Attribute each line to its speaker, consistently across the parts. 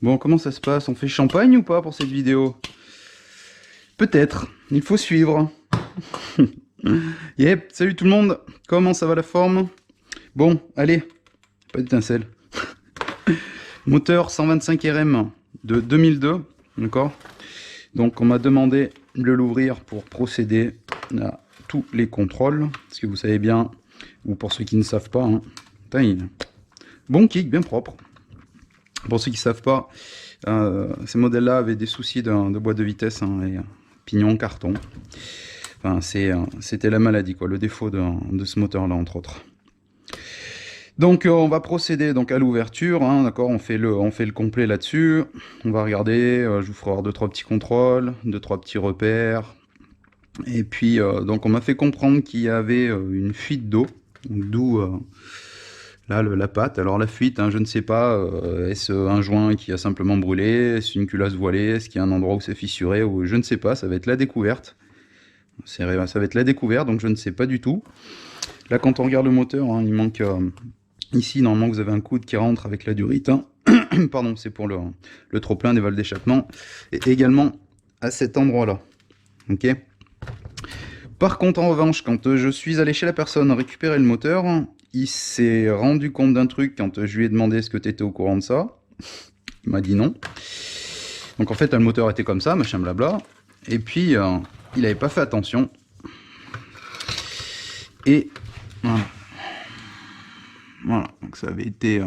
Speaker 1: Bon, comment ça se passe? On fait champagne ou pas pour cette vidéo? Peut-être, il faut suivre. Yep, salut tout le monde, comment ça va la forme? Bon, allez, pas d'étincelle. Moteur 125 RM de 2002, d'accord? Donc on m'a demandé de l'ouvrir pour procéder à tous les contrôles, parce que vous savez bien, ou pour ceux qui ne savent pas, hein, bon kick, bien propre. Pour ceux qui ne savent pas, ces modèles-là avaient des soucis de boîte de vitesse, hein, et pignon, carton. Enfin, c'était la maladie, quoi, le défaut de ce moteur-là, entre autres. Donc on va procéder donc à l'ouverture, hein, d'accord, on fait le complet là-dessus. On va regarder, je vous ferai voir 2-3 petits contrôles, 2-3 petits repères. Et puis donc on m'a fait comprendre qu'il y avait une fuite d'eau, d'où là la pâte. Alors la fuite, hein, je ne sais pas, est-ce un joint qui a simplement brûlé, est-ce une culasse voilée, est-ce qu'il y a un endroit où c'est fissuré, ou je ne sais pas, ça va être la découverte. Ça va être la découverte, donc je ne sais pas du tout. Là quand on regarde le moteur, hein, il manque... ici, normalement, vous avez un coude qui rentre avec la durite. Hein. Pardon, c'est pour le trop-plein des valves d'échappement. Et également à cet endroit-là. Ok. Par contre, en revanche, quand je suis allé chez la personne récupérer le moteur, il s'est rendu compte d'un truc quand je lui ai demandé est-ce que tu étais au courant de ça. Il m'a dit non. Donc en fait, le moteur était comme ça, machin blabla. Et puis, il n'avait pas fait attention. Et voilà. Voilà, donc ça avait été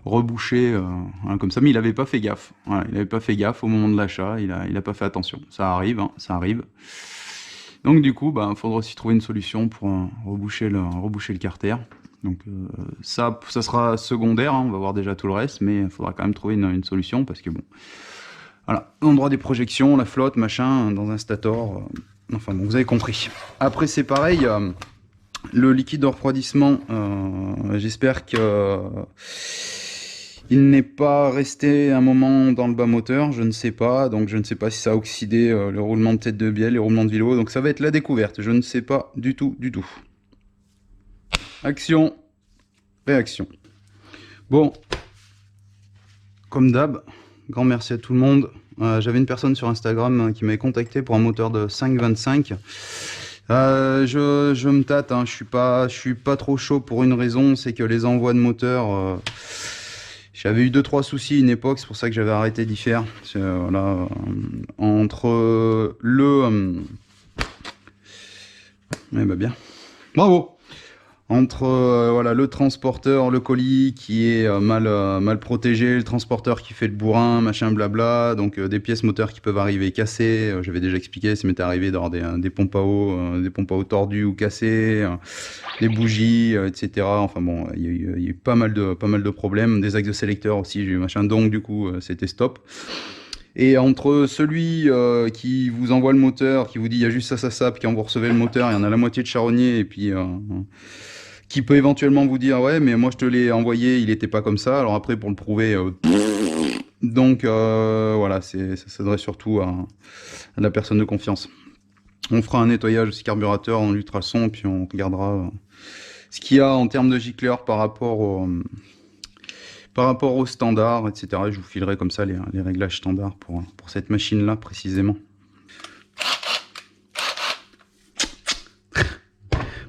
Speaker 1: rebouché voilà, comme ça, mais il n'avait pas fait gaffe. Voilà, il n'avait pas fait gaffe au moment de l'achat, il a pas fait attention. Ça arrive, hein, ça arrive. Donc du coup, il faudra aussi trouver une solution pour reboucher le carter. Donc ça sera secondaire, hein, on va voir déjà tout le reste, mais il faudra quand même trouver une solution parce que bon, voilà, l'endroit des projections, la flotte, machin, dans un stator, enfin bon, vous avez compris. Après c'est pareil. Le liquide de refroidissement, j'espère que il n'est pas resté un moment dans le bas moteur, je ne sais pas, donc je ne sais pas si ça a oxydé le roulement de tête de bielle, les roulements de vélo, donc ça va être la découverte, je ne sais pas du tout, du tout. Action, réaction. Bon, comme d'hab, grand merci à tout le monde. J'avais une personne sur Instagram qui m'avait contacté pour un moteur de 5,25. Je me tâte, hein, je suis pas trop chaud pour une raison, c'est que les envois de moteur, j'avais eu 2-3 soucis à une époque, c'est pour ça que j'avais arrêté d'y faire. Voilà, entre bien, bravo! Entre voilà, le transporteur, le colis qui est mal protégé, le transporteur qui fait le bourrin, machin blabla, donc des pièces moteurs qui peuvent arriver cassées, j'avais déjà expliqué, ça m'était arrivé d'avoir des pompes à eau tordues ou cassées, des bougies, etc. Enfin bon, il y a eu pas mal de problèmes, des axes de sélecteur aussi, j'ai eu machin, donc du coup c'était stop. Et entre celui qui vous envoie le moteur, qui vous dit il y a juste ça, puis quand vous recevez le moteur, il y en a la moitié de charognée, et puis qui peut éventuellement vous dire ouais mais moi je te l'ai envoyé, il était pas comme ça, alors après pour le prouver donc voilà, ça s'adresse surtout à la personne de confiance. On fera un nettoyage aussi carburateur en ultrason, puis on regardera ce qu'il y a en termes de gicleur par rapport au standard, etc. Je vous filerai comme ça les réglages standards pour cette machine là précisément.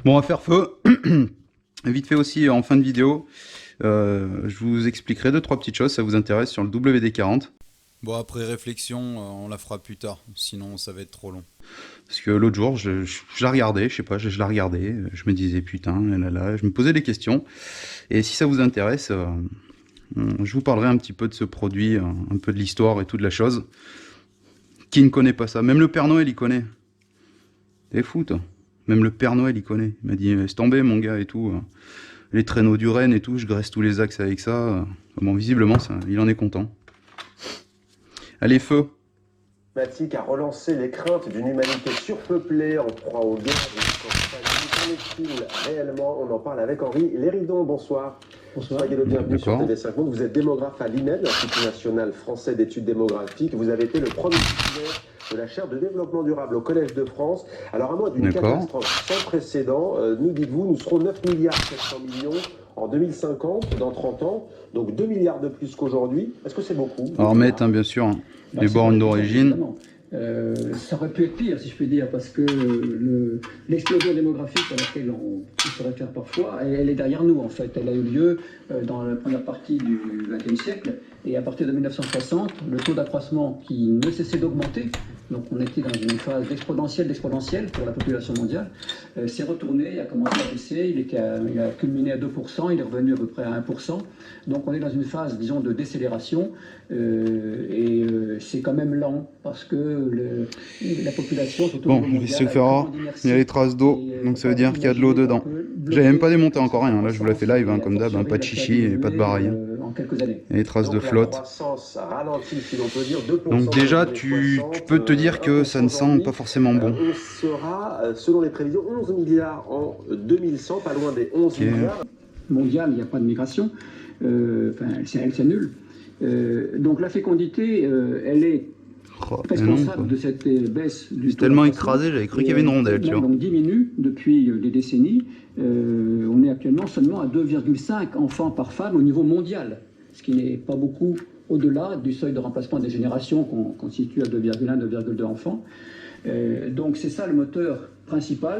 Speaker 1: Bon, on va faire feu. Vite fait aussi en fin de vidéo, je vous expliquerai 2-3 petites choses, ça vous intéresse, sur le WD-40.
Speaker 2: Bon, après réflexion, on la fera plus tard, sinon ça va être trop long.
Speaker 1: Parce que l'autre jour, je la regardais, je sais pas, je la regardais, je me disais putain, là, je me posais des questions. Et si ça vous intéresse, je vous parlerai un petit peu de ce produit, un peu de l'histoire et tout de la chose. Qui ne connaît pas ça? Même le Père Noël, il connaît. T'es fou, toi? Même le Père Noël, il connaît. Il m'a dit, laisse tomber, mon gars, et tout. Les traîneaux du Rennes et tout, je graisse tous les axes avec ça. Bon, visiblement, il en est content. Allez, feu!
Speaker 3: climatique a relancé les craintes d'une humanité surpeuplée en proie aux guerres. Qu'en est-il réellement? On en parle avec Henri Léridon. Bonsoir.
Speaker 4: Bonsoir.
Speaker 3: Soyez le bienvenu sur TV5 Monde. Vous êtes démographe à l'INED, l'Institut national français d'études démographiques. Vous avez été le premier titulaire de la chaire de développement durable au Collège de France. Alors, à moins d'une catastrophe sans précédent, nous dites-vous, nous serons 9 milliards 700 millions en 2050, dans 30 ans, donc 2 milliards de plus qu'aujourd'hui. Est-ce que c'est beaucoup?
Speaker 1: Alors, remettre, hein, bien sûr, les bornes d'origine.
Speaker 4: Ça aurait pu être pire, si je puis dire, parce que l'explosion démographique à laquelle on se réfère parfois, elle est derrière nous, en fait. Elle a eu lieu dans la première partie du XXe siècle, et à partir de 1960, le taux d'accroissement qui ne cessait d'augmenter, donc on était dans une phase d'exponentielle pour la population mondiale, s'est retourné, il a commencé à baisser, il a culminé à 2%, il est revenu à peu près à 1%, donc on est dans une phase, disons, de décélération, et c'est quand même lent, parce que la population, surtout
Speaker 1: bon, il se fait rare, il y a les traces d'eau, donc ça veut dire qu'il y a de l'eau dedans. J'avais même pas démonté encore rien, là je vous la fais live, hein, comme d'hab, hein, pas de chichi et pas de baraille. Et les traces de flotte. Donc déjà, tu peux te dire que ça ne sent pas forcément bon.
Speaker 3: On sera, selon les prévisions, 11 milliards en 2100, pas loin des 11 milliards.
Speaker 4: Mondial, il n'y a pas de migration, elle s'annule. Donc la fécondité, elle est responsable de cette baisse du taux.
Speaker 1: Tellement écrasé, j'avais cru qu'il y avait une rondelle, tu vois.
Speaker 4: Donc diminue depuis des décennies. On est actuellement seulement à 2,5 enfants par femme au niveau mondial, ce qui n'est pas beaucoup au-delà du seuil de remplacement des générations qu'on situe à 2,1, 2,2 enfants. Donc c'est ça le moteur principal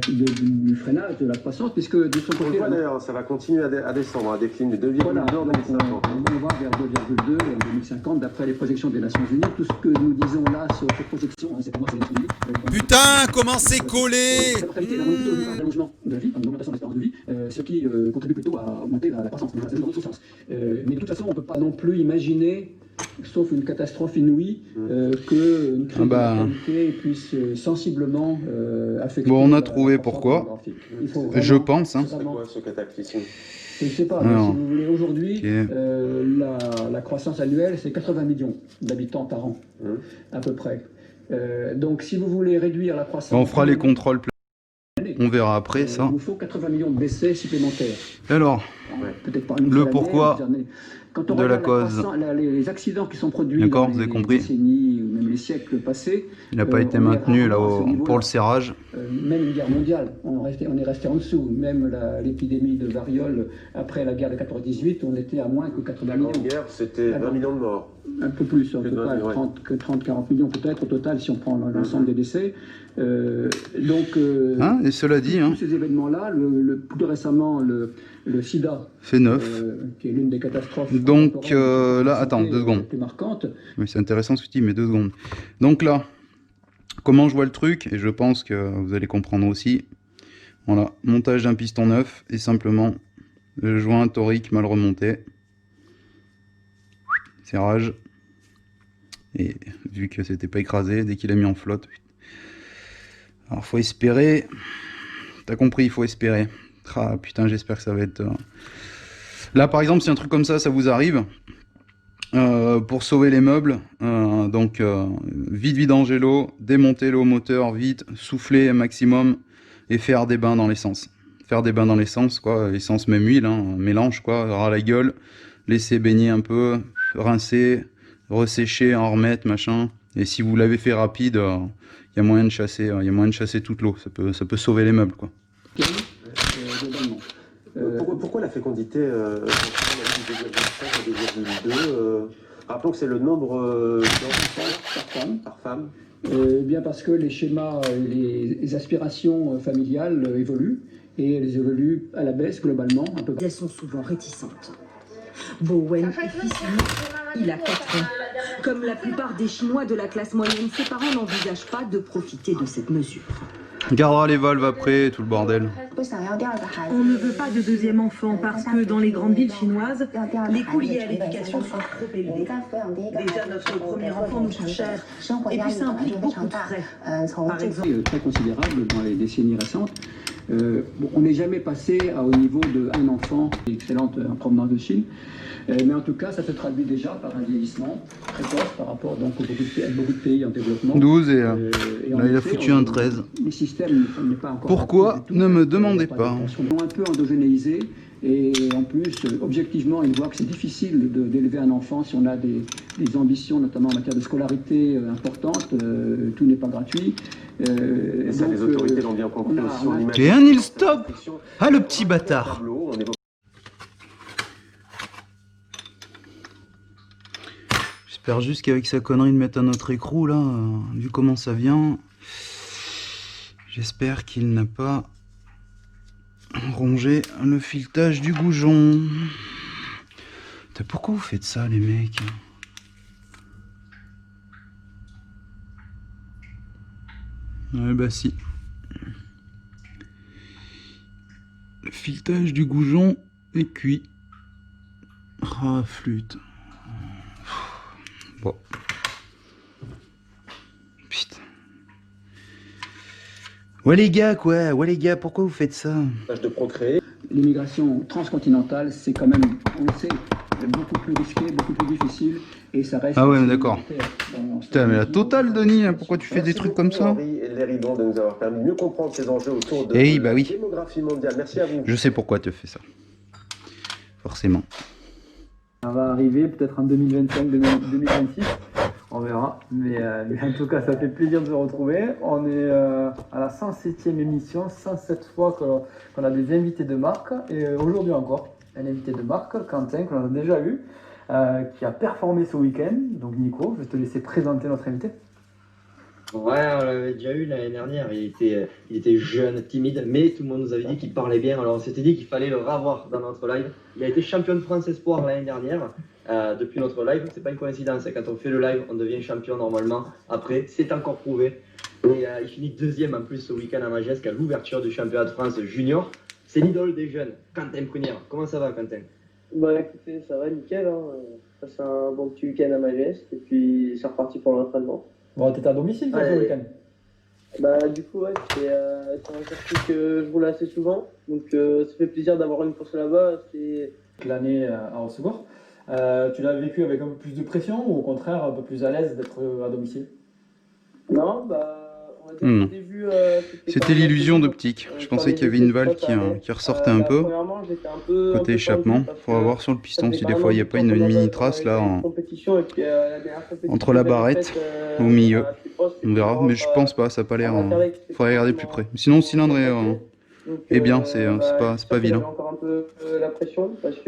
Speaker 4: du freinage de la croissance, puisque de son côté...
Speaker 3: D'ailleurs, ça va continuer à descendre, à décliner de 2,2 en 2050.
Speaker 4: On va vers 2,2 en 2050, d'après les projections des Nations Unies. Tout ce que nous disons là sur ces projections, c'est pas moi, c'est les Nations Unies.
Speaker 2: Putain, comment c'est collé?
Speaker 4: L'allongement de la vie, l'augmentation de l'espérance de vie, ce qui contribue plutôt à augmenter la croissance, dans l'autre sens. Mais de toute façon, on ne peut pas non plus imaginer, sauf une catastrophe inouïe, qu'une crise de natalité puisse sensiblement affecter...
Speaker 1: Bon, on a trouvé pourquoi. Je pense. Hein.
Speaker 3: C'est quoi ce cataclysme?
Speaker 4: Je ne sais pas, mais si vous voulez, aujourd'hui, la croissance annuelle, c'est 80 millions d'habitants par an, à peu près. Donc, si vous voulez réduire la croissance...
Speaker 1: On fera les contrôles. On verra après ça.
Speaker 4: Il vous faut 80 millions de décès supplémentaires.
Speaker 1: Alors, le pourquoi
Speaker 4: quand on
Speaker 1: de la cause.
Speaker 4: Les accidents qui sont produits dans les décennies ou même les siècles passés,
Speaker 1: il n'a pas été maintenu là pour le serrage.
Speaker 4: Même une guerre mondiale, on est resté en dessous. Même l'épidémie de variole après la guerre de 14-18, on était à moins que 80 millions.
Speaker 3: La guerre, c'était 20 millions de morts.
Speaker 4: Un peu plus, en total, 30-40 millions peut-être au total si on prend l'ensemble des décès.
Speaker 1: Et cela dit,
Speaker 4: tous ces événements-là, plus récemment le sida,
Speaker 1: fait 9,
Speaker 4: qui est l'une des catastrophes.
Speaker 1: Donc là, attends, 2 secondes.
Speaker 4: Plus marquantes.
Speaker 1: Oui, c'est intéressant ce que tu dis, mais 2 secondes. Donc là, comment je vois le truc, et je pense que vous allez comprendre aussi. Voilà, montage d'un piston neuf et simplement le joint torique mal remonté. Serrage. Et vu que c'était pas écrasé, dès qu'il a mis en flotte. Alors faut espérer. T'as compris, il faut espérer. Ah putain, j'espère que ça va être... Là par exemple, si un truc comme ça vous arrive, pour sauver les meubles, vite vidanger l'eau, démonter l'eau moteur vite, souffler un maximum et faire des bains dans l'essence. Faire des bains dans l'essence, quoi, essence même huile, hein, mélange, quoi, ras la gueule, laisser baigner un peu, rincer, ressécher, en remettre, machin. Et si vous l'avez fait rapide, il y a moyen de chasser toute l'eau, ça peut sauver les meubles, quoi.
Speaker 3: Pourquoi la fécondité de 2,5 à 2,2 Rappelons que c'est le nombre d'enfants par femme.
Speaker 4: Bien parce que les schémas, les aspirations familiales évoluent, et elles évoluent à la baisse globalement.
Speaker 5: Elles sont souvent réticentes. Bowen est fils unique, il a 4 ans. Comme la plupart des Chinois de la classe moyenne, ses parents n'envisagent pas de profiter de cette mesure.
Speaker 1: On gardera les valves après, tout le bordel.
Speaker 5: On ne veut pas de deuxième enfant parce que dans les grandes villes chinoises, les coûts liés à l'éducation sont trop élevés. Déjà, notre premier enfant nous coûte cher. Et puis ça implique beaucoup de frais. Par exemple,
Speaker 4: très considérable dans les décennies récentes. On n'est jamais passé à au niveau d'un enfant, excellente en provenance de Chine, mais en tout cas ça se traduit déjà par un vieillissement précoce par rapport donc, à beaucoup de pays en développement.
Speaker 1: 12 et là il a
Speaker 4: effet,
Speaker 1: foutu un 13.
Speaker 4: Les systèmes n'est pas encore...
Speaker 1: Pourquoi ne me demandez pas?
Speaker 4: Ils sont un peu endogénéisés et en plus, objectivement, ils voient que c'est difficile d'élever un enfant si on a des ambitions, notamment en matière de scolarité importantes. Tout n'est pas gratuit.
Speaker 3: Et ça, les autorités l'ont bien compris aussi. On imagine...
Speaker 1: Et un il stop. Ah, le petit bâtard. J'espère juste qu'avec sa connerie de mettre un autre écrou là, vu comment ça vient, j'espère qu'il n'a pas rongé le filetage du goujon. Putain, pourquoi vous faites ça les mecs? Ouais bah si. Le filetage du goujon est cuit. Ah flûte. Bon. Putain. Ouais les gars quoi, ouais les gars, pourquoi vous faites ça?
Speaker 3: De procréer.
Speaker 4: L'immigration transcontinentale, c'est quand même, on le sait, beaucoup plus risqué, beaucoup plus difficile, et ça reste...
Speaker 1: Ah ouais, d'accord. Putain, mais la totale, Denis, hein, pourquoi tu fais des trucs comme ça?
Speaker 3: Henri et Léridon de nous avoir permis de mieux comprendre ces enjeux autour de
Speaker 1: Eh bah oui.
Speaker 3: la démographie mondiale. Merci à vous.
Speaker 1: Je sais pourquoi tu fais ça. Forcément.
Speaker 6: Ça va arriver peut-être en 2025-2026, on verra. Mais en tout cas, ça fait plaisir de se retrouver. On est à la 107e émission, 107 fois qu'on a des invités de marque. Et aujourd'hui encore, un invité de marque, Quentin, que l'on a déjà eu, qui a performé ce week-end. Donc Nico, je vais te laisser présenter notre invité.
Speaker 7: Ouais, on l'avait déjà eu l'année dernière, il était jeune, timide, mais tout le monde nous avait dit qu'il parlait bien, alors on s'était dit qu'il fallait le revoir dans notre live. Il a été champion de France Espoir l'année dernière, depuis notre live, c'est pas une coïncidence, quand on fait le live, on devient champion normalement, après, c'est encore prouvé. Et il finit deuxième en plus ce week-end à Magesque à l'ouverture du championnat de France junior. C'est l'idole des jeunes, Quentin Prunière. Comment ça va Quentin?
Speaker 8: Bah écoutez, ça va nickel, hein. Passe un bon petit week-end à Magesque, et puis c'est reparti pour l'entraînement.
Speaker 6: Bon, t'étais à domicile toi, ce week-end?
Speaker 8: Bah du coup ouais, c'est un circuit que je roule assez souvent, donc ça fait plaisir d'avoir une course là-bas.
Speaker 6: L'année à Haute-Secours. Tu l'as vécu avec un peu plus de pression ou au contraire un peu plus à l'aise d'être à domicile?
Speaker 8: Non, bah on va dire qu'au début...
Speaker 1: C'était l'illusion d'optique. Je pensais qu'il y avait une valve qui ressortait un peu. Côté échappement. Faudra voir sur le piston si des fois il n'y a pas une mini trace là entre la barrette au milieu. On verra, mais je pense pas, ça n'a pas l'air. Faudrait regarder plus près. Sinon le cylindre est bien, c'est pas vilain.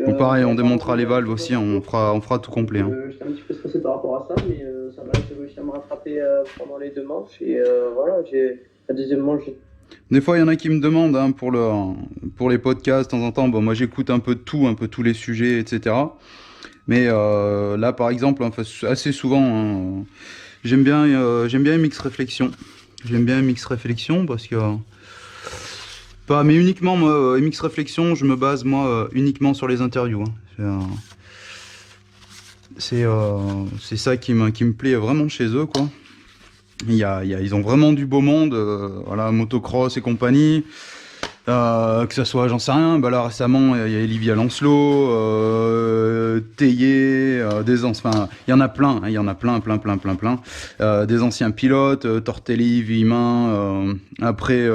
Speaker 1: Bon, pareil, on démontera les valves aussi, on fera tout complet. Hein.
Speaker 8: J'étais un petit peu stressé par rapport à ça, mais ça va, j'ai réussi à me rattraper pendant les deux manches. Et voilà, la deuxième manche,
Speaker 1: des fois, il y en a qui me demandent hein, pour les podcasts, de temps en temps, bon, moi j'écoute un peu de tout, un peu tous les sujets, etc. Mais là, par exemple, enfin, assez souvent, hein, j'aime bien MX Réflexion. J'aime bien MX Réflexion parce que... mais uniquement, moi, MX Réflexion, je me base, moi, uniquement sur les interviews. Hein. C'est ça qui me plaît vraiment chez eux, quoi. Ils ont vraiment du beau monde, voilà, motocross et compagnie. Que ça soit, j'en sais rien, bah là récemment il y a Olivia Lancelot, Théier, enfin il y en a plein, hein, il y en a plein. Des anciens pilotes, Tortelli, Villemin, après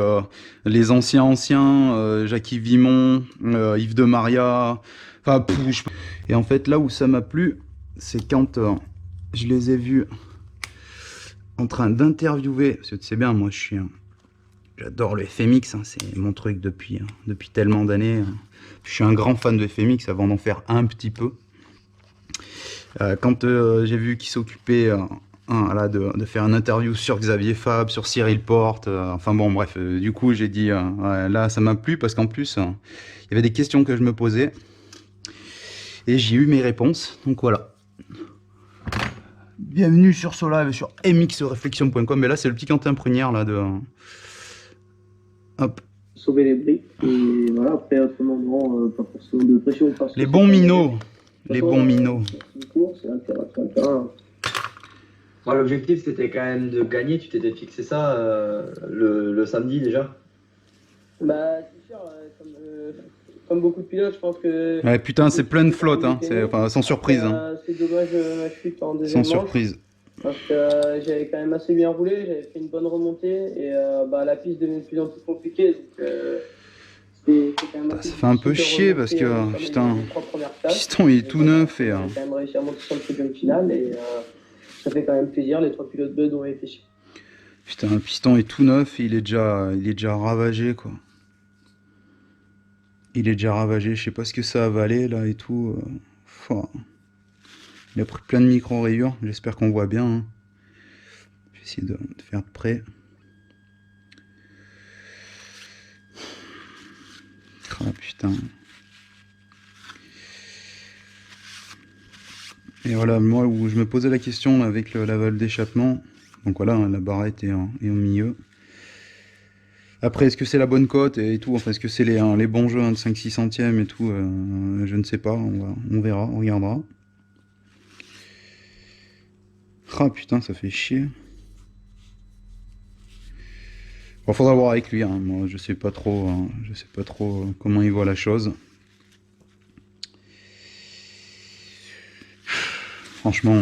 Speaker 1: les anciens, Jacques-Yves Vimon, Yves de Maria, enfin et en fait là où ça m'a plu, c'est quand je les ai vus en train d'interviewer, parce que tu sais bien, moi j'adore le FMX, hein, c'est mon truc depuis tellement d'années. Je suis un grand fan de FMX avant d'en faire un petit peu. Quand j'ai vu qu'il s'occupait de faire une interview sur Xavier Fabre, sur Cyril Porte, enfin bon bref, du coup j'ai dit, ouais, là ça m'a plu parce qu'en plus il y avait des questions que je me posais et j'ai eu mes réponses, donc voilà. Bienvenue sur ce live sur mxreflexion.com. Mais là, c'est le petit Quentin Prunière là de. Hop.
Speaker 8: sauver les briques. Et voilà, après, autrement, non, pas forcément de pression. Parce
Speaker 1: Les
Speaker 8: que
Speaker 1: bons
Speaker 8: c'est
Speaker 1: minots.
Speaker 8: pas-
Speaker 1: Les bons minots.
Speaker 8: C'est une course, c'est un terrain.
Speaker 7: Bon, l'objectif c'était quand même de gagner, tu t'étais fixé ça le samedi déjà.
Speaker 8: Bah, c'est sûr, comme beaucoup de pilotes, je pense que.
Speaker 1: Ouais, putain, c'est plein de flotte, hein. Enfin, sans surprise. Hein.
Speaker 8: C'est dommage ma chute en deuxième
Speaker 1: Sans
Speaker 8: manche.
Speaker 1: surprise.
Speaker 8: Parce que j'avais quand même assez bien roulé, j'avais fait une bonne remontée et la piste devenait de plus en plus compliquée. Donc, c'est quand même assez
Speaker 1: Ça fait un peu
Speaker 8: difficile de
Speaker 1: chier
Speaker 8: remonter,
Speaker 1: parce que,
Speaker 8: comme
Speaker 1: putain,
Speaker 8: les trois premières places.
Speaker 1: Piston il est tout neuf et...
Speaker 8: J'ai quand même réussi à monter sur le podium final et ça fait quand même plaisir. Les trois pilotes Bud ont été chiés.
Speaker 1: Putain, le piston est tout neuf et il est déjà ravagé, quoi. Il est déjà ravagé, je sais pas ce que ça a avalé, là, et tout. Il a pris plein de micro-rayures, j'espère qu'on voit bien. Hein. Je vais essayer de faire de près. Ah, putain. Et voilà, moi, où je me posais la question là, avec la valve d'échappement. Donc voilà, la barrette est au milieu. Après, est-ce que c'est la bonne cote et tout, enfin, est-ce que c'est les bons jeux de 5-6 centièmes et tout, je ne sais pas, on verra, on regardera. Ah putain, ça fait chier. Bon, faudra voir avec lui, hein. Moi je sais pas trop, comment il voit la chose. Franchement,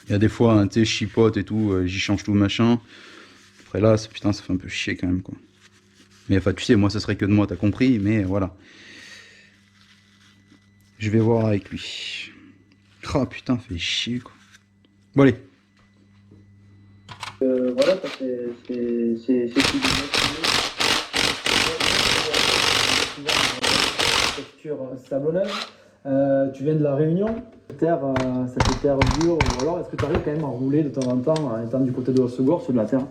Speaker 1: il y a des fois, hein, tu sais, je chipote et tout, j'y change tout machin. Après là, putain, ça fait un peu chier quand même, quoi. Mais enfin, tu sais, moi, ça serait que de moi, t'as compris, mais voilà. Je vais voir avec lui. Ah putain, fait chier, quoi. Bon, allez.
Speaker 8: Voilà, c'est tout.
Speaker 6: Texture sablonneuse. Tu viens de la Réunion, terre, ça fait terre dure, ou alors est-ce que tu arrives quand même à rouler de temps en temps en étant du côté de Hossegor sur de la terre?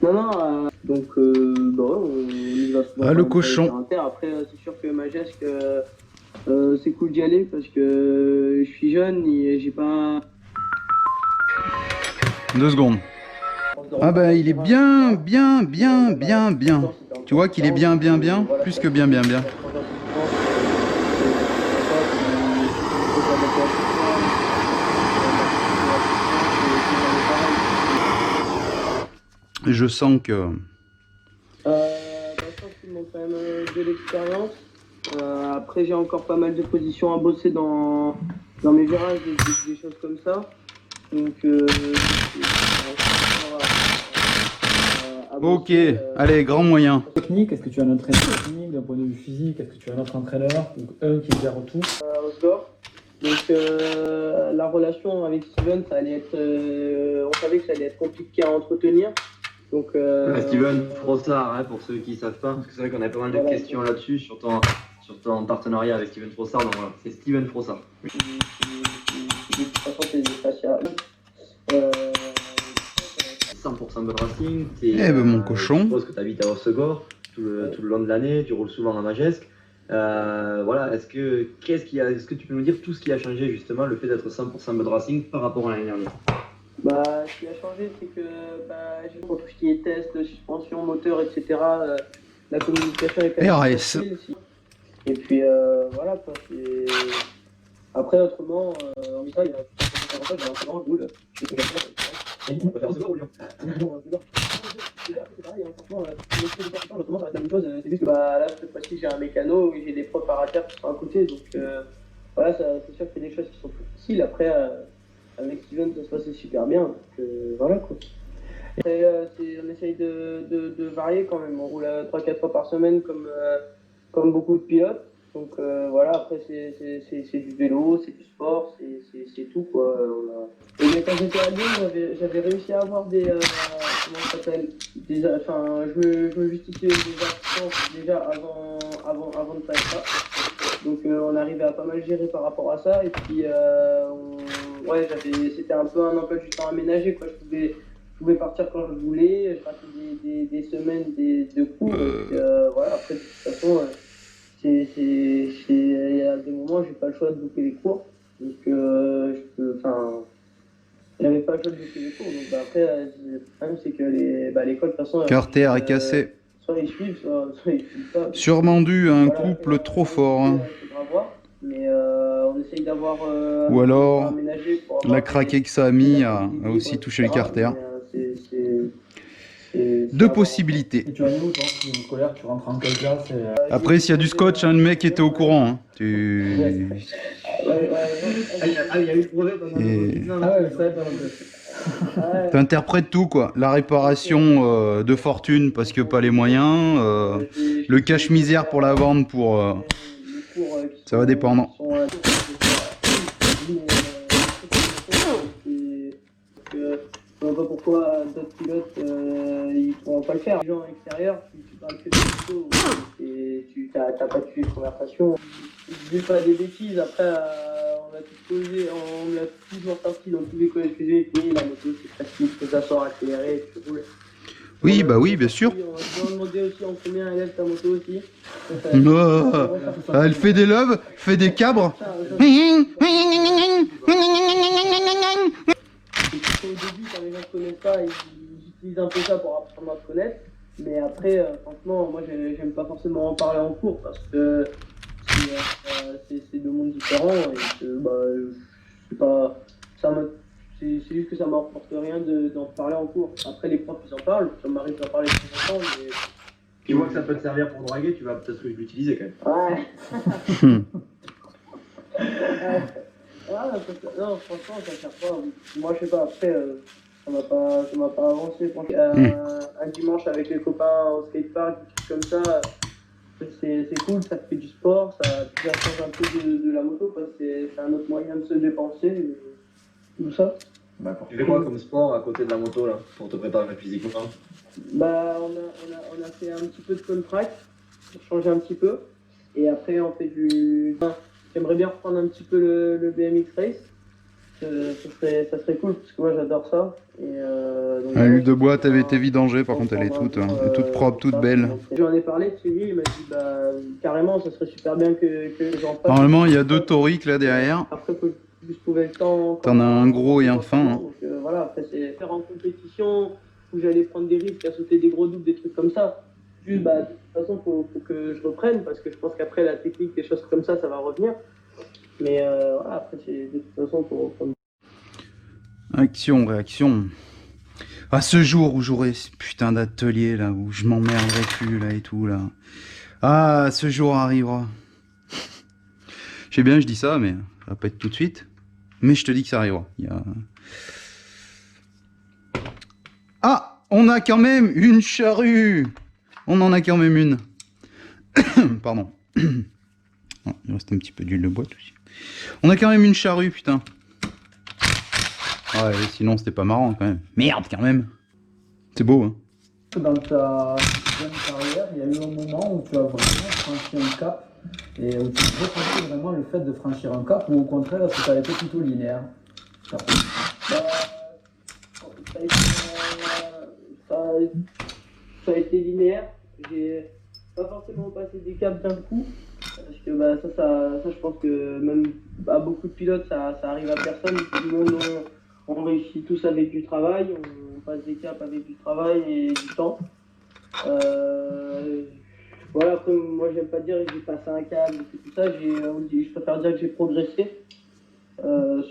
Speaker 8: Non, donc on y va souvent.
Speaker 1: Ah, le cochon.
Speaker 8: Après, c'est sûr que Majesque, c'est cool d'y aller parce que je suis jeune et j'ai pas.
Speaker 1: 2 secondes. Ah bah il est bien. Tu vois qu'il est bien, plus que bien. Je sens que...
Speaker 8: Je pense qu'il manque quand même de l'expérience. Après, j'ai encore pas mal de positions à bosser dans mes virages, des choses comme ça. Donc,
Speaker 1: ok, allez, grand moyen.
Speaker 6: Technique, est-ce que tu as un entraîneur technique d'un point de vue physique? Est-ce que tu as un autre entraîneur? Donc un qui gère tout.
Speaker 8: Au score. Donc la relation avec Steven, ça allait être, on savait que ça allait être compliqué à entretenir. Donc,
Speaker 7: Steven Frossard, hein, pour ceux qui ne savent pas, parce que c'est vrai qu'on a pas mal de questions là-dessus sur ton partenariat avec Steven Frossard. Donc voilà, c'est Steven Frossard.
Speaker 8: De toute façon, c'est facile.
Speaker 7: 100% Bud Racing.
Speaker 1: Mon cochon.
Speaker 7: Je suppose que tu habites à Hossegor tout le long de l'année, tu roules souvent à Majesque. Voilà, est-ce que tu peux nous dire tout ce qui a changé justement, le fait d'être 100% Bud Racing par rapport à l'année dernière?
Speaker 8: Ce qui a changé, c'est que pour tout ce qui est test, suspension, moteur, etc., la communication est quand même
Speaker 1: RS.
Speaker 8: facile. Et puis voilà, quoi, après, autrement, en Italie, il y a un grand boule. On peut faire ce ou Lyon. C'est pareil, franchement, l'autrement, ça va être la même chose. C'est juste que là, cette fois-ci, j'ai un mécano et j'ai des préparateurs qui sont à côté. Donc voilà, c'est sûr qu'il y a des choses qui sont plus faciles. Après, avec Steven, ça se passait super bien. Donc voilà, quoi. Et, on essaye de varier quand même. On roule 3-4 fois par semaine comme beaucoup de pilotes. Donc voilà, après c'est du vélo, c'est du sport, c'est tout, quoi. Et quand j'étais à Lyon, j'avais réussi à avoir des comment ça s'appelle, je me justifiais des absences déjà avant de faire ça. Donc on arrivait à pas mal gérer par rapport à ça. Et puis c'était un peu un emploi du temps aménagé, quoi. Je pouvais partir quand je voulais, je ratais des semaines de cours. Donc voilà, après de toute façon. Il y a des moments où j'ai pas le choix de boucler les cours, donc j'avais pas le choix de boucler les cours. Donc après, le problème c'est que l'école de toute façon.
Speaker 1: Carter est cassé.
Speaker 8: soit ils suivent, soit ils suivent pas.
Speaker 1: Sûrement dû à un
Speaker 8: Voilà,
Speaker 1: couple trop fort. Hein.
Speaker 8: Faudra voir, mais on essaye d'avoir
Speaker 1: Ou alors,
Speaker 8: aménagé pour
Speaker 1: la craquée que ça a mis a aussi touché le carter. Deux possibilités.
Speaker 6: Et tu vas où, toi? Niveau scolaire, tu rentres en quelle classe
Speaker 1: Après, s'il y a du scotch, le mec était au courant. Hein. Tu...
Speaker 7: Ah, il y a eu le brevet pendant
Speaker 6: Ah ouais, je savais pas non plus.
Speaker 1: T'interprètes tout, quoi. La réparation de fortune parce que pas les moyens, le cache-misère pour la vente pour... ça va dépendre.
Speaker 8: Je vois pas pourquoi d'autres pilotes ils pourront pas le faire. Les gens extérieurs, tu parles que de moto et tu t'as pas de sujet de conversation. Je dis pas des bêtises, après on a tout posé, on me l'a toujours sorti dans tous les collèges que j'ai été. La moto c'est facile, que ça sort accéléré, tu roules.
Speaker 1: Oui, bah oui, bien sûr.
Speaker 8: On m'a demandé aussi en combien elle lève ta moto aussi.
Speaker 1: Elle fait des loves, fait des cabres.
Speaker 8: Au début, quand les gens ne connaissent pas, ils utilisent un peu ça pour apprendre à se connaître. Mais après, franchement, moi, j'aime pas forcément en parler en cours parce que c'est deux mondes différents et que, c'est pas, c'est juste que ça m'apporte rien d'en parler en cours. Après, les profs, ils en parlent, ça m'arrive d'en parler de temps en temps, mais...
Speaker 7: Tu vois que ça peut te servir pour draguer, tu vas peut-être l'utiliser quand même.
Speaker 8: Ouais. Non, franchement, ça sert pas. Moi, je sais pas, après, ça m'a pas avancé. Un dimanche avec les copains au skatepark, des trucs comme ça, c'est cool, ça fait du sport, ça change un peu de la moto, quoi. C'est un autre moyen de se dépenser, tout ça.
Speaker 7: D'accord. Tu fais quoi comme sport à côté de la moto, là, pour te préparer physiquement?
Speaker 8: Bah, on a fait un petit peu de contract, pour changer un petit peu. Et après, on fait du... J'aimerais bien reprendre un petit peu le BMX Race. Ça serait cool, parce que moi, j'adore ça.
Speaker 1: L'huile de boîte avait été vidangée, par contre, elle est toute propre, toute belle.
Speaker 8: J'en ai parlé de celui, il m'a dit, carrément, ça serait super bien que j'en fasse.
Speaker 1: Normalement, il y a deux toriques là derrière.
Speaker 8: Après, je trouvais le temps...
Speaker 1: T'en as un gros et un fin. Hein.
Speaker 8: Donc voilà, après, c'est faire en compétition, où j'allais prendre des risques à sauter des gros doubles, des trucs comme ça. Juste, de toute façon, faut que je reprenne, parce que je pense qu'après, la technique, des choses comme ça va revenir. Mais voilà, après, de toute façon, faut reprendre.
Speaker 1: Action, réaction. À ce jour où j'aurai ce putain d'atelier là, où je m'emmerderai plus là et tout là. Ah, ce jour arrivera. Je sais bien, je dis ça, mais ça va pas être tout de suite. Mais je te dis que ça arrivera. Ah, on a quand même une charrue. On en a quand même une. Pardon. Oh, il reste un petit peu d'huile de boîte aussi. On a quand même une charrue, putain. Ouais, sinon c'était pas marrant quand même. Merde quand même. C'est beau, hein.
Speaker 6: Dans ta jeune carrière, il y a eu un moment où tu as vraiment franchi un cap et où tu ressentais vraiment le fait de franchir un cap ou au contraire, est-ce que ça a été plutôt linéaire?
Speaker 8: Ça a été linéaire. J'ai pas forcément passé des caps d'un coup. Parce que ça, je pense que même à beaucoup de pilotes, ça arrive à personne. Tout le monde, on réussit tous avec du travail, on passe des caps avec du travail et du temps. Voilà, après, moi, j'aime pas dire que j'ai passé un cap et tout ça. Je préfère dire que j'ai progressé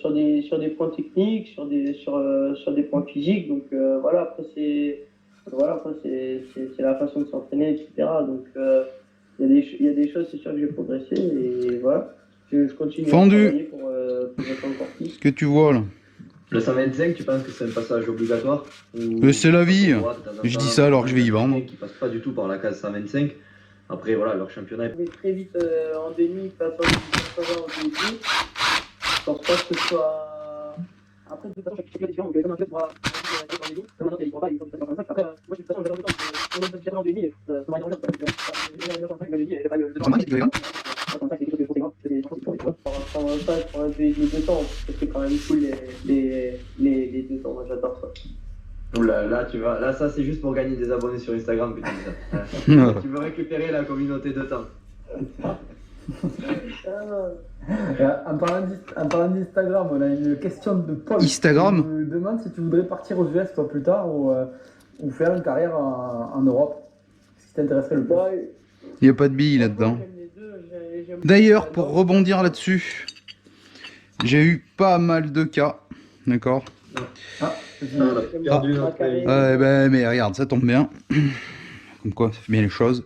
Speaker 8: sur des points techniques, sur des points physiques. Donc voilà, après, c'est la façon de s'entraîner, etc. Donc il y a des choses, c'est sûr que j'ai progressé et voilà. Je continue à travailler pour être encore plus.
Speaker 1: Ce que tu vois là.
Speaker 7: Le 125, tu penses que c'est un passage obligatoire?
Speaker 1: C'est la vie. Je dis ça alors que je vais y vendre.
Speaker 7: Qui passe pas du tout par la case 125. Après voilà, leur championnat.
Speaker 8: Je vais très vite en déni, passant du 80 au déni. Je pense pas que ce soit. Après, de toute façon, chaque différent. Donc, comme un club pourra en déni, comme un autre, il pourra pas, il faut que ça soit 125. Après, moi, de toute façon, j'avais envie de temps. Si on en déni, ça m'arrive en pour un pays de 2 temps, parce que c'est quand même cool les 2 temps, moi j'adore ça.
Speaker 7: Oula, là tu vois, là ça c'est juste pour gagner des abonnés sur Instagram que tu dis ça. Tu veux récupérer la communauté de temps.
Speaker 6: En parlant d'Instagram, on a une question de Paul.
Speaker 1: Instagram
Speaker 6: qui me demande si tu voudrais partir aux US toi plus tard ou faire une carrière en Europe. qui t'intéresserait le plus?
Speaker 8: Bah,
Speaker 1: Il n'y a pas de billes là-dedans.
Speaker 8: j'aime les deux, j'aime-
Speaker 1: D'ailleurs, pour rebondir là-dessus, j'ai eu pas mal de cas, d'accord?
Speaker 6: Ah,
Speaker 7: On a perdu notre
Speaker 1: Mais regarde, ça tombe bien. Comme quoi, ça fait bien les choses.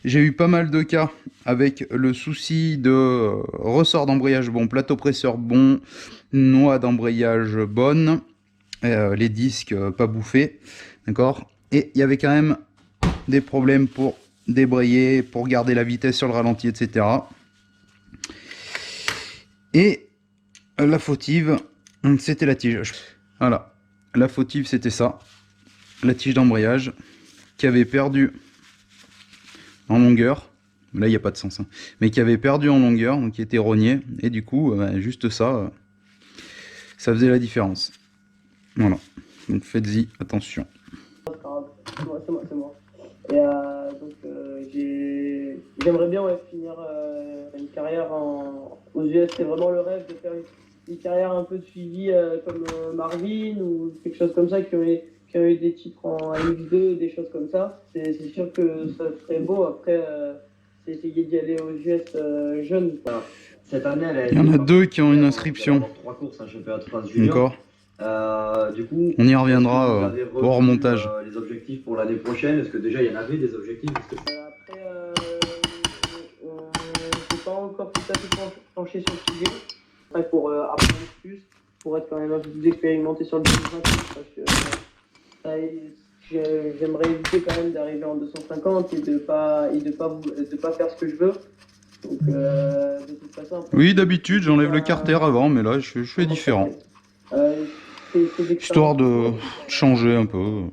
Speaker 1: J'ai eu pas mal de cas avec le souci de ressort d'embrayage bon, plateau presseur bon, noix d'embrayage bonne, les disques pas bouffés, d'accord? Et il y avait quand même des problèmes pour débrayer, pour garder la vitesse sur le ralenti, etc. Et la fautive, c'était la tige. Voilà, la fautive c'était ça, la tige d'embrayage qui avait perdu en longueur. Là, il n'y a pas de sens, hein. Mais qui avait perdu en longueur, donc qui était rogné. Et du coup, juste ça, ça faisait la différence. Voilà. Donc faites-y attention.
Speaker 8: C'est pas grave. C'est moi. Et donc, j'aimerais bien finir une carrière aux US. C'est vraiment le rêve de faire une carrière un peu de suivi comme Marvin ou quelque chose comme ça qui aurait eu des titres en MX2, des choses comme ça. C'est sûr que ça serait beau. Après, c'est essayer d'y aller aux US jeune.
Speaker 7: Voilà. Cette année,
Speaker 1: Il y en a 2 qui ont une inscription.
Speaker 7: 3 courses, un championnat de France junior.
Speaker 1: D'accord.
Speaker 7: Du coup,
Speaker 1: On y reviendra
Speaker 7: est-ce que vous avez
Speaker 1: au
Speaker 7: revu,
Speaker 1: remontage.
Speaker 7: Les objectifs pour l'année prochaine, est-ce que déjà il y en avait des objectifs?
Speaker 8: Après, je n'ai pas encore tout à fait penché sur le sujet. Après, pour apprendre plus, pour être quand même un peu plus expérimenté sur le 250, parce que j'aimerais éviter quand même d'arriver en 250 et de pas faire ce que je veux. Donc, de toute façon, après,
Speaker 1: Oui, d'habitude, j'enlève le carter avant, mais là, je fais différent. Histoire de changer un peu.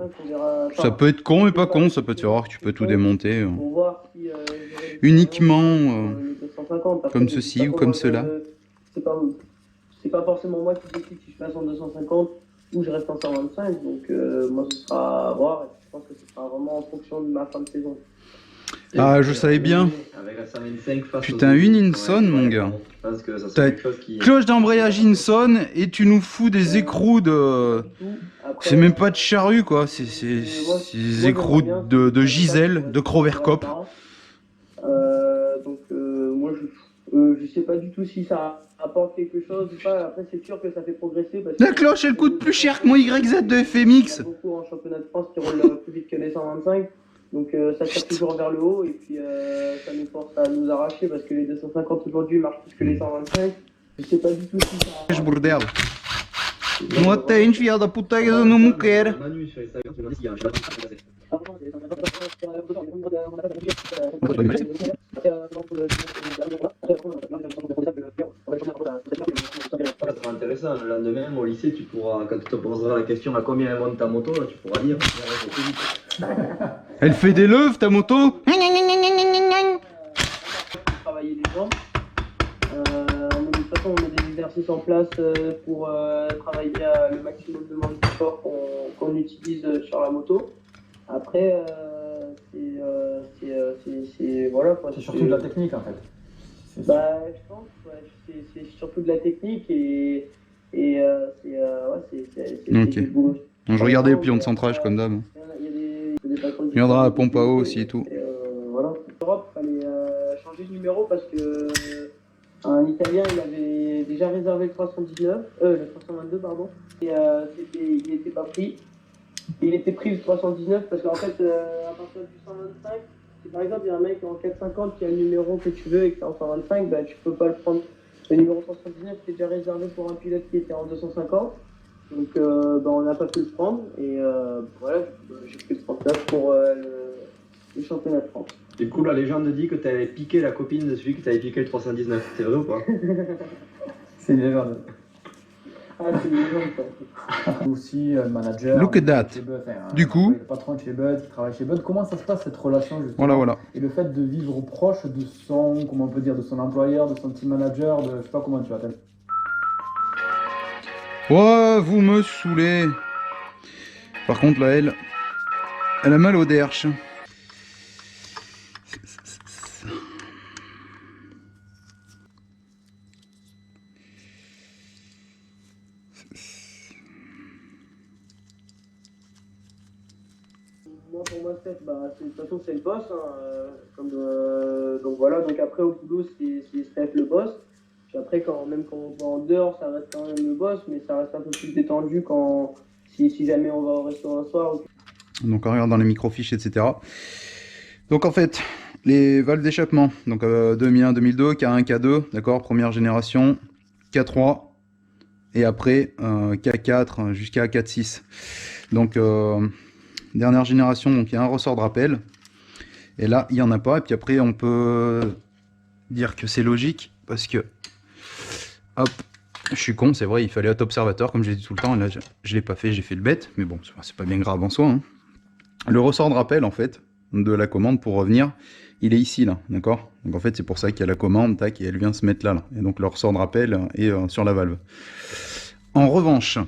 Speaker 1: Ça peut être con, mais pas con. Ça peut te faire voir que tu peux tout démonter. Uniquement comme ceci ou comme cela.
Speaker 8: C'est pas forcément moi qui décide si je passe en 250 ou je reste en 125. Donc, moi, ce sera à voir. Et je pense que ce sera vraiment en fonction de ma fin de saison.
Speaker 1: Ah, je savais bien.
Speaker 7: Avec la 125 face
Speaker 1: Putain,
Speaker 7: aux
Speaker 1: une
Speaker 7: autres,
Speaker 1: Inson, mon gars.
Speaker 7: Je pense que ça
Speaker 1: T'as
Speaker 7: serait quelque chose qui...
Speaker 1: cloche d'embrayage Inson et tu nous fous des écrous de... C'est même pas de charrue, quoi. C'est des écrous de Gisèle, de Crovercop.
Speaker 8: Donc, moi, je sais pas du tout si ça apporte quelque chose ou pas. Après, c'est sûr que ça fait progresser. Parce
Speaker 1: La cloche, elle coûte plus cher que mon YZ de FMX.
Speaker 8: Il y a beaucoup en championnat de France qui roulent plus vite que les 125. Donc, ça tire toujours vers le haut. Et puis, ça nous force à nous arracher parce que les 250 aujourd'hui marchent plus que les 125. Je sais pas du tout si ça...
Speaker 1: És bordel. Não atende, filha da puta, que eu não quero.
Speaker 7: Manu sur Instagram, tu m'as dit qu'il y a un championnat de France. Ça sera intéressant. Le lendemain, au lycée, tu pourras, quand tu te poseras la question à combien elle monte ta moto, là, tu pourras dire.
Speaker 1: Elle fait des lèvres, ta moto?
Speaker 8: Travailler les jambes. De toute façon, on met des exercices en place pour travailler le maximum de membres du corps qu'on utilise sur la moto. Après, voilà.
Speaker 6: C'est surtout de la technique en fait.
Speaker 8: Bah, je pense, ouais, c'est surtout de la technique et
Speaker 1: Ok.
Speaker 8: du boulot.
Speaker 1: Je regardais les pliants de centrage comme d'hab.
Speaker 8: Il y a des patrons de
Speaker 1: Regardera la pompe à eau aussi et tout.
Speaker 8: Voilà. En Europe, il fallait changer de numéro parce que un Italien, il avait déjà réservé le 322, pardon. Et il n'était pas pris. Il était pris le 319 parce qu'en fait, à partir du 125, si par exemple il y a un mec en 450 qui a le numéro que tu veux et que tu es en 125, bah, tu peux pas le prendre. Le numéro 319 était déjà réservé pour un pilote qui était en 250. Donc on n'a pas pu le prendre. Et voilà, j'ai pris le 39 pour le championnat de France.
Speaker 7: Du coup, la légende dit que tu avais piqué la copine de celui qui t'avait piqué le 319. C'est vrai ou pas?
Speaker 6: C'est une légende.
Speaker 8: Ah, c'est une légende, ça.
Speaker 6: Aussi, le manager.
Speaker 1: Look at that.
Speaker 6: Chez Bud,
Speaker 1: Du coup.
Speaker 6: le patron de chez Bud, qui travaille chez Bud. Comment ça se passe cette relation justement?
Speaker 1: Voilà.
Speaker 6: Et le fait de vivre proche de son, comment on peut dire, de son employeur, de son team manager, de je sais pas comment tu l'appelles.
Speaker 1: Ouais, vous me saoulez. Par contre, là, elle a mal au derche.
Speaker 8: Moi, pour moi, Steph, de toute façon, c'est le boss. Donc voilà, donc après, au boulot, c'est Steph le boss. Puis après, même quand on va en dehors, ça reste quand même le boss, mais ça reste un peu plus détendu si jamais on va au restaurant un soir.
Speaker 1: Donc on regarde dans les microfiches, etc. Donc en fait, les valves d'échappement, donc 2001, 2002, K1, K2, d'accord, première génération, K3, et après K4 jusqu'à K6. Donc dernière génération, donc il y a un ressort de rappel, et là il n'y en a pas, et puis après on peut dire que c'est logique, parce que, hop, je suis con, c'est vrai, il fallait être observateur, comme je l'ai dit tout le temps, et là je l'ai pas fait, j'ai fait le bête, mais bon, c'est pas bien grave en soi, hein. Le ressort de rappel, en fait, de la commande, pour revenir, il est ici, là, d'accord? Donc en fait, c'est pour ça qu'il y a la commande, tac, et elle vient se mettre là, là. Et donc le ressort de rappel est sur la valve. En revanche,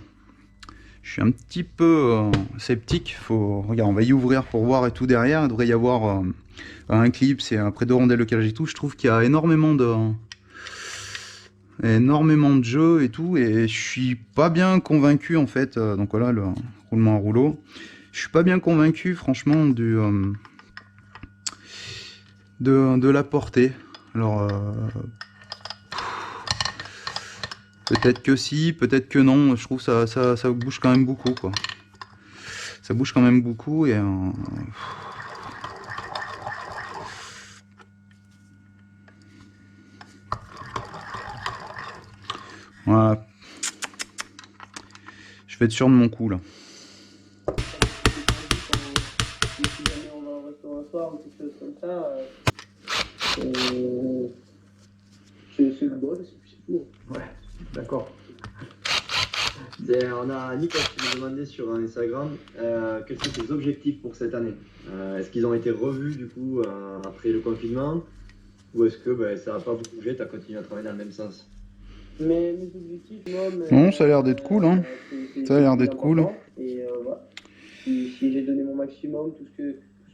Speaker 1: je suis un petit peu sceptique. Regarde, on va y ouvrir pour voir et tout derrière. Il devrait y avoir un clip, c'est un près de rondelle lequel j'ai tout. Je trouve qu'il y a énormément de jeux et tout, et je suis pas bien convaincu, en fait. Donc voilà, le roulement à rouleau. Je suis pas bien convaincu, franchement, de la portée. Alors, peut-être que si, peut-être que non. Je trouve que ça bouge quand même beaucoup, quoi. Ça bouge quand même beaucoup, et... voilà. Je vais être sûr de mon coup, là.
Speaker 8: Si jamais on va au restaurant un soir ou quelque chose comme ça, c'est le boss, c'est tout.
Speaker 6: Ouais, d'accord.
Speaker 7: On a Nicolas qui nous demandait sur Instagram quels sont tes objectifs pour cette année. Est-ce qu'ils ont été revus du coup après le confinement, ou est-ce que ça va pas beaucoup bouger, tu as continué à travailler dans le même sens?
Speaker 8: Mais mes objectifs,
Speaker 1: Non, ça a l'air d'être cool, hein. Ça a l'air d'être cool.
Speaker 8: Et voilà. Si j'ai donné mon maximum, tout ce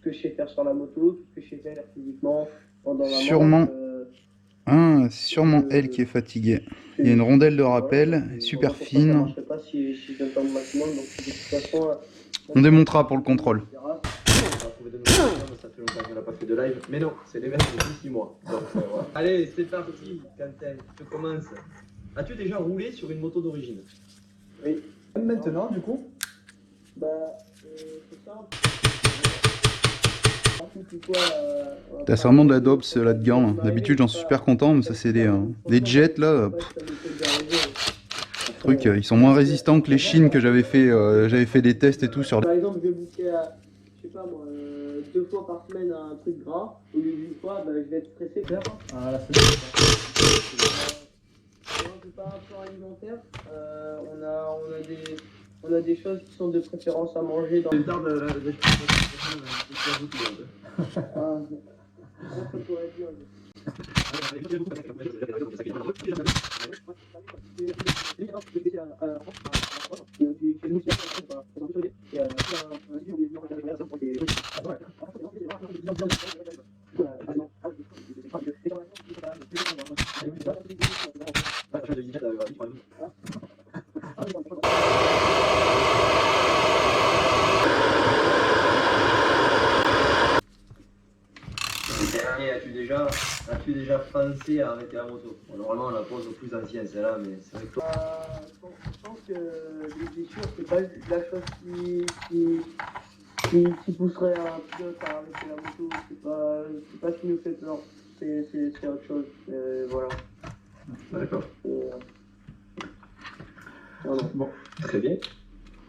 Speaker 8: que je sais faire sur la moto, tout ce que je sais faire physiquement pendant la
Speaker 1: Sûrement.
Speaker 8: manche,
Speaker 1: C'est sûrement elle qui est fatiguée. Il y a une rondelle de rappel, super fine.
Speaker 8: Je sais pas si je donne pas mon maximum, donc de toute façon...
Speaker 1: On démontera pour le contrôle.
Speaker 7: Ça fait longtemps qu'on n'a pas fait de live, mais non, c'est les mêmes depuis 6 mois. Donc, voilà. Allez, c'est parti, Quentin, je commence. As-tu déjà roulé sur une moto d'origine?
Speaker 8: Oui.
Speaker 6: Même maintenant, du coup?
Speaker 8: C'est ça.
Speaker 1: T'as vraiment de la dope là-dedans. D'habitude, j'en suis super content, mais ça, c'est des jets là. Trucs, ils sont moins résistants que les Chines que j'avais fait des tests et tout sur.
Speaker 8: Par exemple, je vais booker, je sais pas moi, 2 fois par semaine un truc gras, au lieu d'une fois, je vais être stressé.
Speaker 6: Ah, la semaine.
Speaker 8: C'est pas un plan alimentaire. On a des choses qui sont de préférence à manger dans.
Speaker 7: As-tu déjà pensé à arrêter la moto? Bon, normalement, on la pose aux plus anciens, celle-là, mais c'est vrai que toi.
Speaker 8: Je pense que les blessures, c'est pas la chose qui pousserait un pilote à arrêter la moto. C'est pas ce qui nous fait peur. C'est autre chose. Voilà.
Speaker 7: D'accord.
Speaker 8: Voilà.
Speaker 7: Bon, très bien.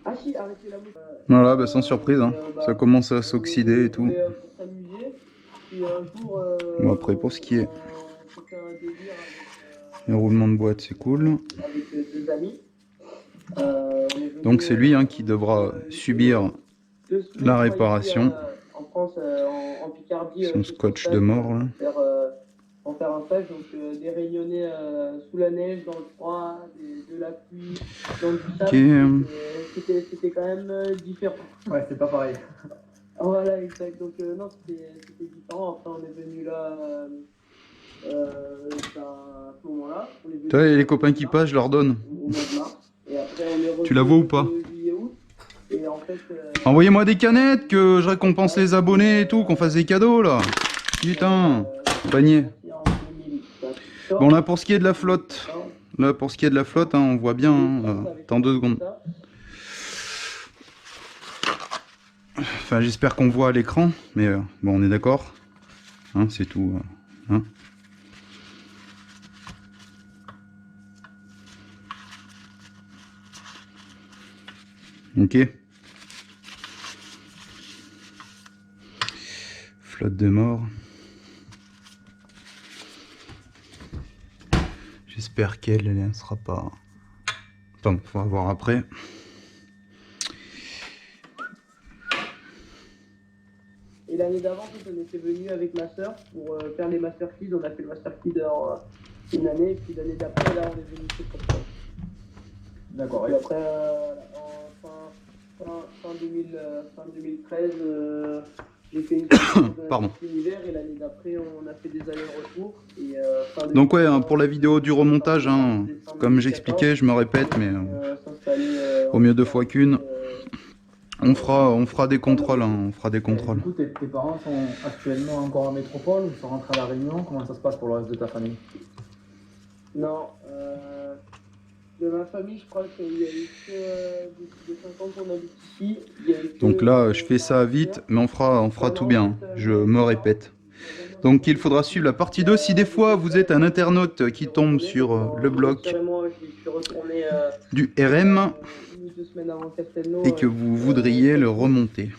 Speaker 8: Ah si, arrêter la moto.
Speaker 1: Voilà, sans surprise, hein. Ça commence à s'oxyder et tout.
Speaker 8: Pour s'amuser. Puis un jour,
Speaker 1: bon, après, pour ce qui est les roulements de boîte, c'est cool.
Speaker 8: Avec 2 amis.
Speaker 1: Donc c'est lui qui devra subir la réparation.
Speaker 8: En France, en Picardie.
Speaker 1: Son scotch de mort là.
Speaker 8: En faire un stage, donc des rayonnés sous la neige, dans le froid, de la pluie, dans du sable.
Speaker 1: Okay.
Speaker 8: C'était quand même différent.
Speaker 6: Ouais, c'est pas pareil.
Speaker 8: Voilà, exact. Donc non, c'était différent. Après, on est venu là à ce moment-là.
Speaker 1: Tu vois, les copains qui passent, je leur donne.
Speaker 8: Au mois de mars. Et après, on est
Speaker 1: tu la vois ou pas?
Speaker 8: juillet, août. Et en fait,
Speaker 1: Envoyez-moi des canettes, que je récompense les abonnés et tout, qu'on fasse des cadeaux là. Putain, panier.
Speaker 8: en 2014,
Speaker 1: Bon là pour ce qui est de la flotte, hein, on voit bien, hein, attends 2 secondes. Enfin j'espère qu'on voit à l'écran, mais bon on est d'accord, hein, c'est tout. Hein. Ok. Flotte de mort. J'espère qu'elle ne sera pas... Attends, on va voir après.
Speaker 8: Et l'année d'avant, on était venu avec ma soeur pour faire les Master Kids. On a fait le Master Kid en une année, et puis l'année d'après, là, on est venu sur comme ça.
Speaker 6: D'accord.
Speaker 8: Et après, en fin 2013, j'ai fait une
Speaker 1: Pardon.
Speaker 8: univers et l'année d'après, on a fait des allers-retours.
Speaker 1: Donc ouais, hein, pour la vidéo du remontage, hein, comme j'expliquais, je me répète, mais au mieux 2 fois qu'une. On fera des contrôles, hein, on fera des contrôles.
Speaker 6: Du coup, tes parents sont actuellement encore en métropole ou sont rentrés à La Réunion? Comment ça se passe pour le reste de ta famille?
Speaker 8: Non, de ma famille, je crois qu'il y a eu que de 5 ans qu'on habite ici.
Speaker 1: Donc là, je fais ça vite, mais on fera tout bien, je me répète. Donc il faudra suivre la partie 2. Si des fois vous êtes un internaute qui tombe sur le bloc du RM et que vous voudriez le remonter.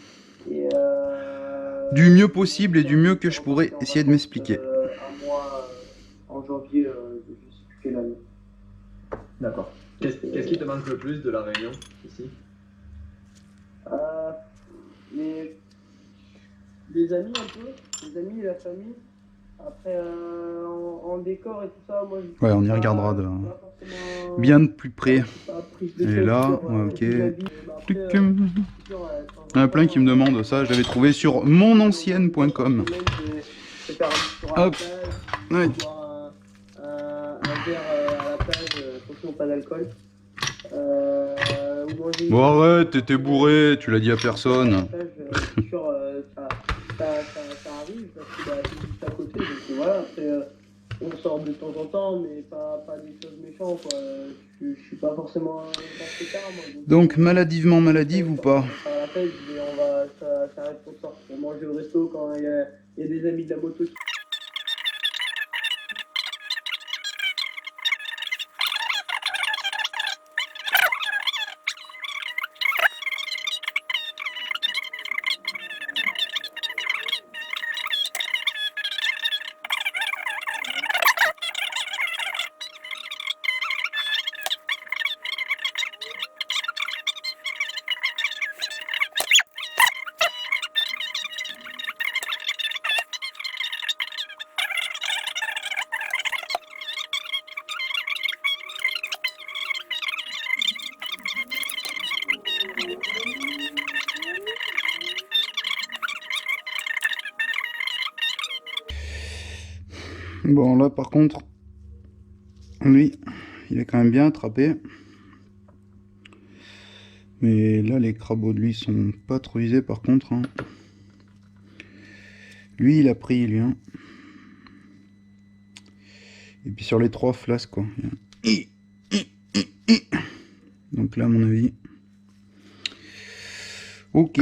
Speaker 1: Du mieux possible et du mieux que je pourrais essayer de m'expliquer.
Speaker 8: Un mois en janvier, je sais plus quelle année.
Speaker 6: D'accord.
Speaker 7: Qu'est-ce qui te manque le plus de la Réunion ici?
Speaker 8: Les amis un peu, les amis, la famille. Après en décor et tout ça, moi je...
Speaker 1: Ouais, on y regardera bien de plus près. Et là, ok. Il y en a plein qui me demandent ça, je l'avais trouvé sur monancienne.com. Hop. Ouais.
Speaker 8: Un verre à la plage, attention pas d'alcool.
Speaker 1: Bon arrête, t'étais bourré, tu l'as dit à personne.
Speaker 8: Ça arrive parce que c'est juste à côté, donc voilà, après on sort de temps en temps, mais pas des choses méchantes quoi. Je suis pas forcément un pétard moi.
Speaker 1: Donc maladivement maladive ou pas?
Speaker 8: On va à la pêche, mais ça reste qu'on sort pour manger au resto quand il y a des amis de la moto qui...
Speaker 1: Bon là par contre, lui, il est quand même bien attrapé. Mais là les crabauds de lui sont pas trop usés par contre. Hein. Lui il a pris lui. Hein. Et puis sur les 3 flasques quoi. Donc là à mon avis. Ok.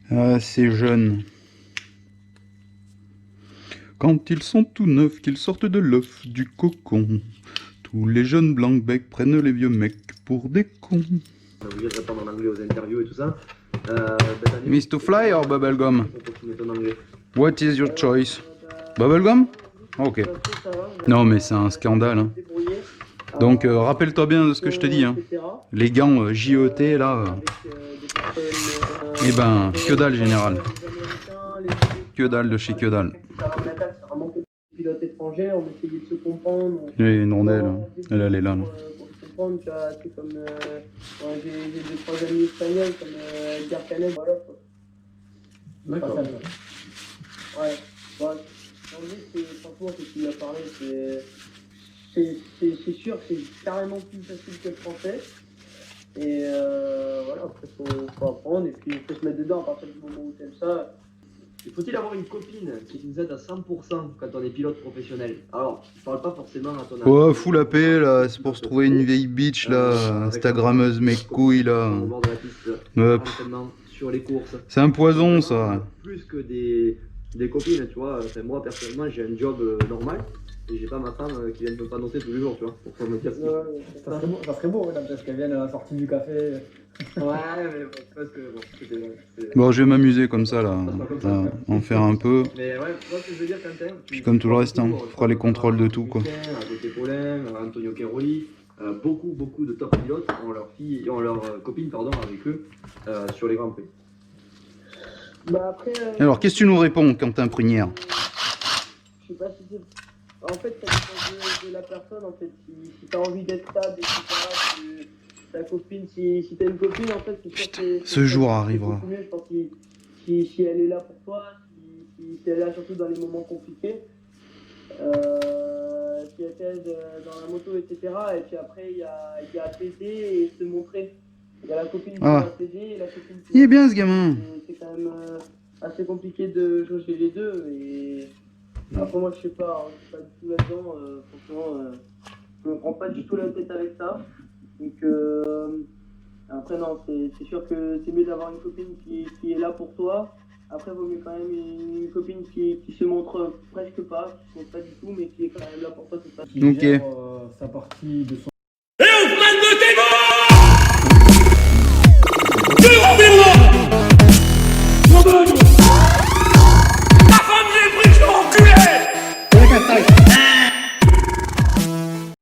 Speaker 1: Ah, ces jeunes. Quand ils sont tout neufs, qu'ils sortent de l'œuf, du cocon, tous les jeunes blancs-becs prennent les vieux mecs pour des cons.
Speaker 7: On est obligé de répondre en anglais aux interviews et tout ça.
Speaker 1: Miss to fly or bubblegum? What is your choice? Bubblegum? Ok. Non mais c'est un scandale. Hein. Donc rappelle-toi bien de ce que je te dis. Hein. Les gants JET là. Eh ben, que dalle général. Que dalle de chez que dalle.
Speaker 8: pilotes étrangers, on essayait de se comprendre.
Speaker 1: Il y a une rondelle, elle est là.
Speaker 8: Pour se comprendre, tu vois, c'est comme j'ai 2-3 amis espagnols comme Edgar Canet, voilà quoi.
Speaker 6: D'accord.
Speaker 8: Ouais, bon, l'anglais, franchement, c'est ce qu'il a parlé, c'est sûr, c'est carrément plus facile que le français. Et voilà, après, faut apprendre et puis il faut se mettre dedans à partir du moment où tu aimes ça.
Speaker 7: Faut-il avoir une copine qui nous aide à 100% quand on est pilote professionnel? Alors, je parle pas forcément à ton âge.
Speaker 1: Oh, fous la paix là, c'est pour se trouver une vieille bitch là, Instagrammeuse mec couille là.
Speaker 7: Au bord de la piste, l'entraînement, sur les courses.
Speaker 1: C'est un poison ça.
Speaker 7: Plus que des copines, tu vois. Enfin, moi personnellement, j'ai un job normal et j'ai pas ma femme qui vient me panoter tous les jours, tu vois, pour faire me dire
Speaker 6: Ça serait beau, là, parce qu'elle vienne à la sortie du café.
Speaker 7: Ouais, mais bon, parce que c'était.
Speaker 1: Bon, je vais m'amuser comme ça là, en faire un peu.
Speaker 7: Mais ouais, moi ce que je veux dire, Quentin.
Speaker 1: Puis comme tout le reste, on fera les contrôles de tout quoi.
Speaker 7: À côté Paulin, Antonio Keroli, beaucoup de top pilotes ont leurs filles, ont leurs copines pardon avec eux sur les grands prix.
Speaker 8: Bah après,
Speaker 1: Alors, qu'est-ce que tu nous réponds, Quentin Prunière?
Speaker 8: je sais pas si c'est. En fait, ça dépend de la personne. En fait, si t'as envie d'être stable, etc. Ta copine, si t'as une copine, en fait, c'est sûr que
Speaker 1: ce jour arrivera.
Speaker 8: Mieux, je pense, si elle est là pour toi, si elle est là surtout dans les moments compliqués, si elle t'aide dans la moto, etc. Et puis après, il y a t'aider et se montrer. Il y a la copine qui va t'aider et la copine qui...
Speaker 1: Il est bien ce gamin.
Speaker 8: C'est quand même assez compliqué de jauger les deux. Et après, moi, je sais pas du tout là-dedans. Franchement, je me prends pas du tout la tête avec ça. Donc après non, c'est sûr que c'est mieux d'avoir une copine qui est là pour toi. Après, il vaut mieux quand même une copine qui se montre presque pas, qui se montre pas du tout, mais qui est quand même là pour toi.
Speaker 6: Qui gère sa partie de son